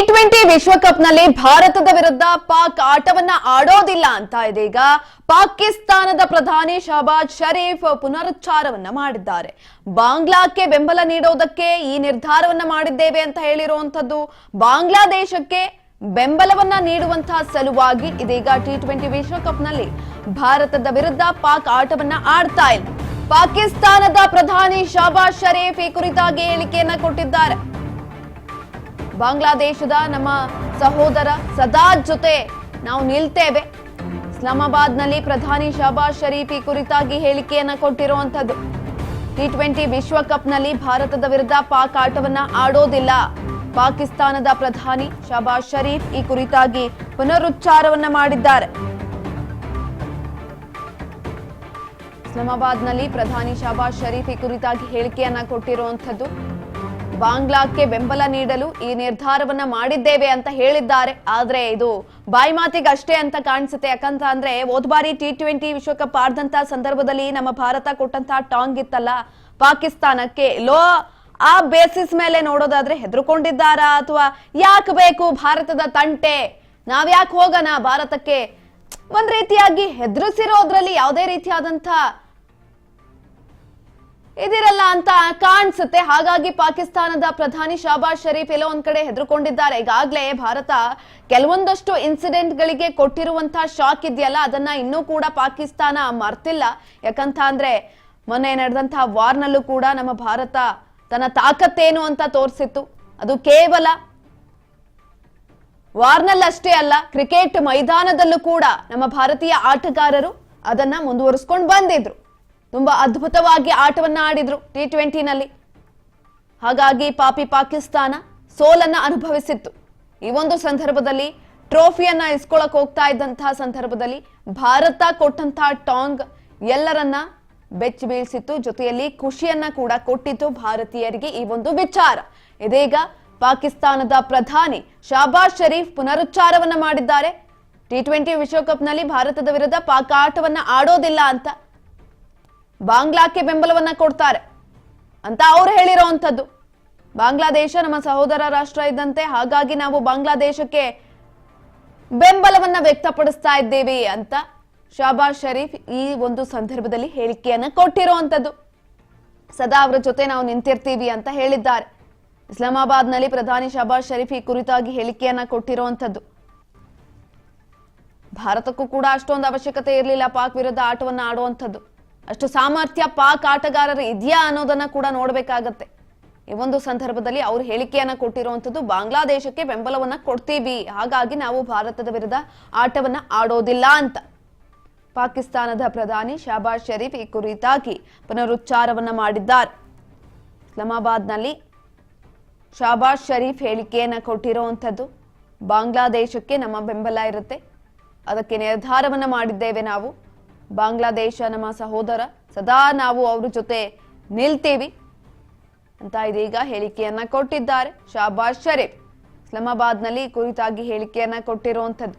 T20 ವಿಶ್ವಕಪ್ನಲ್ಲಿ ಭಾರತದ ವಿರುದ್ಧ ಪಾಕ್ ಆಟವನ್ನ ಆಡೋದಿಲ್ಲ ಅಂತ ಇದೀಗ ಪಾಕಿಸ್ತಾನದ ಪ್ರಧಾನಿ ಶಹಬಾಜ್ ಶರೀಫ್ ಪುನರುಚ್ಚಾರವನ್ನ ಮಾಡಿದ್ದಾರೆ. ಬಾಂಗ್ಲಾಕ್ಕೆ ಬೆಂಬಲ ನೀಡೋದಕ್ಕೆ ಈ ನಿರ್ಧಾರವನ್ನ ಮಾಡಿದ್ದೇವೆ ಅಂತ ಹೇಳಿರುವಂತದ್ದು. ಬಾಂಗ್ಲಾದೇಶಕ್ಕೆ ಬೆಂಬಲವನ್ನ ನೀಡುವಂತಹ ಸಲುವಾಗಿ ಇದೀಗ ಟಿ20 ವಿಶ್ವಕಪ್ನಲ್ಲಿ ಭಾರತದ ವಿರುದ್ಧ ಪಾಕ್ ಆಟವನ್ನ ಆಡ್ತಾ ಇಲ್ಲ. ಪಾಕಿಸ್ತಾನದ ಪ್ರಧಾನಿ ಶಹಬಾಜ್ ಶರೀಫ್ ಈ ಕುರಿತಾಗಿ ಹೇಳಿಕೆಯನ್ನ ಕೊಟ್ಟಿದ್ದಾರೆ. ಬಾಂಗ್ಲಾದೇಶದ ನಮ್ಮ ಸಹೋದರ ಸದಾದ್ ಜೊತೆ ನಾವು ನಿಲ್ತೇವೆ. ಇಸ್ಲಾಮಾಬಾದ್ನಲ್ಲಿ ಪ್ರಧಾನಿ ಶಹಬಾಜ್ ಶರೀಫ್ ಈ ಕುರಿತಾಗಿ ಹೇಳಿಕೆಯನ್ನ ಕೊಟ್ಟಿರುವಂತದ್ದು. ಟಿ20 ವಿಶ್ವಕಪ್ನಲ್ಲಿ ಭಾರತದ ವಿರುದ್ಧ ಪಾಕ್ ಆಟವನ್ನ ಆಡೋದಿಲ್ಲ. ಪಾಕಿಸ್ತಾನದ ಪ್ರಧಾನಿ ಶಹಬಾಜ್ ಶರೀಫ್ ಈ ಕುರಿತಾಗಿ ಪುನರುಚ್ಚಾರವನ್ನ ಮಾಡಿದ್ದಾರೆ. ಇಸ್ಲಾಮಾಬಾದ್ನಲ್ಲಿ ಪ್ರಧಾನಿ ಶಹಬಾಜ್ ಶರೀಫ್ ಈ ಕುರಿತಾಗಿ ಹೇಳಿಕೆಯನ್ನ ಕೊಟ್ಟಿರುವಂತದ್ದು. ಬಾಂಗ್ಲಾಕ್ಕೆ ಬೆಂಬಲ ನೀಡಲು ಈ ನಿರ್ಧಾರವನ್ನ ಮಾಡಿದ್ದೇವೆ ಅಂತ ಹೇಳಿದ್ದಾರೆ. ಆದ್ರೆ ಇದು ಬಾಯಿ ಮಾತಿಗೆ ಅಷ್ಟೇ ಅಂತ ಕಾಣಿಸುತ್ತೆ. ಯಾಕಂತ ಅಂದ್ರೆ ಹೋದ ಬಾರಿ ಟಿ20 ವಿಶ್ವಕಪ್ ಆಡಿದಂತ ಸಂದರ್ಭದಲ್ಲಿ ನಮ್ಮ ಭಾರತ ಕೊಟ್ಟಂತ ಟಾಂಗ್ ಇತ್ತಲ್ಲ ಪಾಕಿಸ್ತಾನಕ್ಕೆ, ಆ ಬೇಸಿಸ್ ಮೇಲೆ ನೋಡೋದಾದ್ರೆ ಹೆದರ್ಕೊಂಡಿದ್ದಾರಾ ಅಥವಾ ಯಾಕೆ ಬೇಕು ಭಾರತದ ತಂಟೆ, ನಾವ್ಯಾಕೆ ಹೋಗೋಣ ಭಾರತಕ್ಕೆ, ಒಂದ್ ರೀತಿಯಾಗಿ ಹೆದರಿಸಿರೋದ್ರಲ್ಲಿ ಯಾವುದೇ ರೀತಿಯಾದಂತ ಇದಿರಲ್ಲ ಅಂತ ಕಾಣಿಸುತ್ತೆ. ಹಾಗಾಗಿ ಪಾಕಿಸ್ತಾನದ ಪ್ರಧಾನಿ ಶಹಬಾಜ್ ಶರೀಫ್ ಎಲ್ಲೋ ಒಂದ್ ಕಡೆ ಹೆದರ್ಕೊಂಡಿದ್ದಾರೆ. ಈಗಾಗಲೇ ಭಾರತ ಕೆಲವೊಂದಷ್ಟು ಇನ್ಸಿಡೆಂಟ್ ಗಳಿಗೆ ಕೊಟ್ಟಿರುವಂತಹ ಶಾಕ್ ಇದೆಯಲ್ಲ, ಅದನ್ನ ಇನ್ನೂ ಕೂಡ ಪಾಕಿಸ್ತಾನ ಮರ್ತಿಲ್ಲ. ಯಾಕಂತ ಅಂದ್ರೆ ಮೊನ್ನೆ ನಡೆದಂತಹ ವಾರ್ನಲ್ಲೂ ಕೂಡ ನಮ್ಮ ಭಾರತ ತನ್ನ ತಾಕತ್ತೇನು ಅಂತ ತೋರಿಸಿತ್ತು. ಅದು ಕೇವಲ ವಾರ್ನಲ್ಲಷ್ಟೇ ಅಲ್ಲ, ಕ್ರಿಕೆಟ್ ಮೈದಾನದಲ್ಲೂ ಕೂಡ ನಮ್ಮ ಭಾರತೀಯ ಆಟಗಾರರು ಅದನ್ನ ಮುಂದುವರಿಸಿಕೊಂಡು ಬಂದಿದ್ರು. ತುಂಬಾ ಅದ್ಭುತವಾಗಿ ಆಟವನ್ನ ಆಡಿದ್ರು ಟಿ20ನಲ್ಲಿ. ಹಾಗಾಗಿ ಪಾಕಿಸ್ತಾನ ಸೋಲನ್ನ ಅನುಭವಿಸಿತ್ತು. ಈ ಒಂದು ಸಂದರ್ಭದಲ್ಲಿ ಟ್ರೋಫಿಯನ್ನ ಇಸ್ಕೊಳಕ್ ಹೋಗ್ತಾ ಇದ್ದಂತಹ ಸಂದರ್ಭದಲ್ಲಿ ಭಾರತ ಕೊಟ್ಟಂತಹ ಟಾಂಗ್ ಎಲ್ಲರನ್ನ ಬೆಚ್ಚಿ ಬೀಳ್ಸಿತ್ತು. ಜೊತೆಯಲ್ಲಿ ಖುಷಿಯನ್ನ ಕೂಡ ಕೊಟ್ಟಿತ್ತು ಭಾರತೀಯರಿಗೆ ಈ ಒಂದು ವಿಚಾರ. ಇದೀಗ ಪಾಕಿಸ್ತಾನದ ಪ್ರಧಾನಿ ಶಹಬಾಜ್ ಶರೀಫ್ ಪುನರುಚ್ಚಾರವನ್ನ ಮಾಡಿದ್ದಾರೆ. ಟಿ20 ವಿಶ್ವಕಪ್ನಲ್ಲಿ ಭಾರತದ ವಿರುದ್ಧ ಪಾಕ್ ಆಟವನ್ನ ಆಡೋದಿಲ್ಲ ಅಂತ, ಬಾಂಗ್ಲಾಕ್ಕೆ ಬೆಂಬಲವನ್ನ ಕೊಡ್ತಾರೆ ಅಂತ ಅವ್ರು ಹೇಳಿರೋಂಥದ್ದು. ಬಾಂಗ್ಲಾದೇಶ ನಮ್ಮ ಸಹೋದರ ರಾಷ್ಟ್ರ ಇದ್ದಂತೆ, ಹಾಗಾಗಿ ನಾವು ಬಾಂಗ್ಲಾದೇಶಕ್ಕೆ ಬೆಂಬಲವನ್ನ ವ್ಯಕ್ತಪಡಿಸ್ತಾ ಇದ್ದೇವೆ ಅಂತ ಶಹಬಾಜ್ ಶರೀಫ್ ಈ ಒಂದು ಸಂದರ್ಭದಲ್ಲಿ ಹೇಳಿಕೆಯನ್ನ ಕೊಟ್ಟಿರುವಂತದ್ದು. ಸದಾ ಅವರ ಜೊತೆ ನಾವು ನಿಂತಿರ್ತೀವಿ ಅಂತ ಹೇಳಿದ್ದಾರೆ. ಇಸ್ಲಾಮಾಬಾದ್ನಲ್ಲಿ ಪ್ರಧಾನಿ ಶಹಬಾಜ್ ಶರೀಫ್ ಈ ಕುರಿತಾಗಿ ಹೇಳಿಕೆಯನ್ನ ಕೊಟ್ಟಿರುವಂತದ್ದು. ಭಾರತಕ್ಕೂ ಕೂಡ ಅಷ್ಟೊಂದು ಅವಶ್ಯಕತೆ ಇರಲಿಲ್ಲ ಪಾಕ್ ವಿರುದ್ಧ ಆಟವನ್ನ ಆಡುವಂಥದ್ದು. ಅಷ್ಟು ಸಾಮರ್ಥ್ಯ ಪಾಕ್ ಆಟಗಾರರು ಇದೆಯಾ ಅನ್ನೋದನ್ನ ಕೂಡ ನೋಡ್ಬೇಕಾಗತ್ತೆ. ಈ ಒಂದು ಸಂದರ್ಭದಲ್ಲಿ ಅವರು ಹೇಳಿಕೆಯನ್ನ ಕೊಟ್ಟಿರುವಂತದ್ದು, ಬಾಂಗ್ಲಾದೇಶಕ್ಕೆ ಬೆಂಬಲವನ್ನ ಕೊಡ್ತೀವಿ, ಹಾಗಾಗಿ ನಾವು ಭಾರತದ ವಿರುದ್ಧ ಆಟವನ್ನ ಆಡೋದಿಲ್ಲ ಅಂತ. ಪಾಕಿಸ್ತಾನದ ಪ್ರಧಾನಿ ಶಹಬಾಜ್ ಶರೀಫ್ ಈ ಕುರಿತಾಗಿ ಪುನರುಚ್ಚಾರವನ್ನ ಮಾಡಿದ್ದಾರೆ. ಇಸ್ಲಾಮಾಬಾದ್ನಲ್ಲಿ ಶಹಬಾಜ್ ಶರೀಫ್ ಹೇಳಿಕೆಯನ್ನ ಕೊಟ್ಟಿರುವಂತದ್ದು, ಬಾಂಗ್ಲಾದೇಶಕ್ಕೆ ನಮ್ಮ ಬೆಂಬಲ ಇರುತ್ತೆ, ಅದಕ್ಕೆ ನಿರ್ಧಾರವನ್ನ ಮಾಡಿದ್ದೇವೆ ನಾವು. ಬಾಂಗ್ಲಾದೇಶ ನಮ್ಮ ಸಹೋದರ, ಸದಾ ನಾವು ಅವ್ರ ಜೊತೆ ನಿಲ್ತೀವಿ ಅಂತ ಇದೀಗ ಹೇಳಿಕೆಯನ್ನ ಕೊಟ್ಟಿದ್ದಾರೆ ಶಹಬಾಜ್ ಶರೀಫ್. ಇಸ್ಲಾಮಾಬಾದ್ನಲ್ಲಿ ಈ ಕುರಿತಾಗಿ ಹೇಳಿಕೆಯನ್ನ ಕೊಟ್ಟಿರುವಂತದ್ದು.